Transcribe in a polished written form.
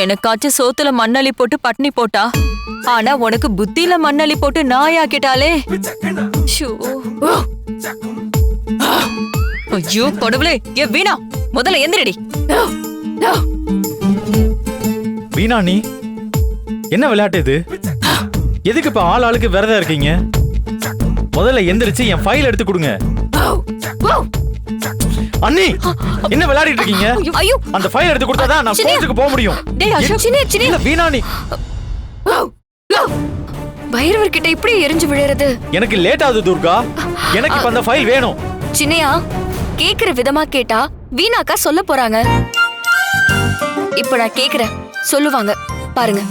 எனக்காச்சும் சோத்துல மண்ணள்ளி போட்டு பட்னி போட்டா, ஆனா உனக்கு புத்தியில மண்ணள்ளி போட்டு நாயாக்கிட்டாலே. ஷோ. ஐயோ கடவுளே, ஏ வீணா, முதல்ல எந்திரடி. வீணா, நீ என்ன விளையாட்டு இது? எதுக்கு இப்ப ஆள் ஆளுக்கு விரதம் இருக்கீங்க? முதல்ல எந்திரிச்சு என் ஃபைல் எடுத்து கொடுங்க. அண்ணி, என்ன விளையாடிட்டு இருக்கீங்க? ஐயோ, அந்த ஃபைல் எடுத்து கொடுத்தாதான் நான் கோர்ட்டுக்கு போக முடியும். டேய் அசோக், இல்ல வீணா, நீ பைரவர் கிட்ட இப்படி எரிஞ்சு விழுறது. எனக்கு லேட் ஆகுது துர்கா. எனக்கு இப்ப அந்த ஃபைல் வேணும். சின்னையா, கேக்குற விதமா கேட்டா வீணாக்கா சொல்ல போறாங்க. இப்ப நான் கேக்குறேன், சொல்லுவாங்க பாருங்க.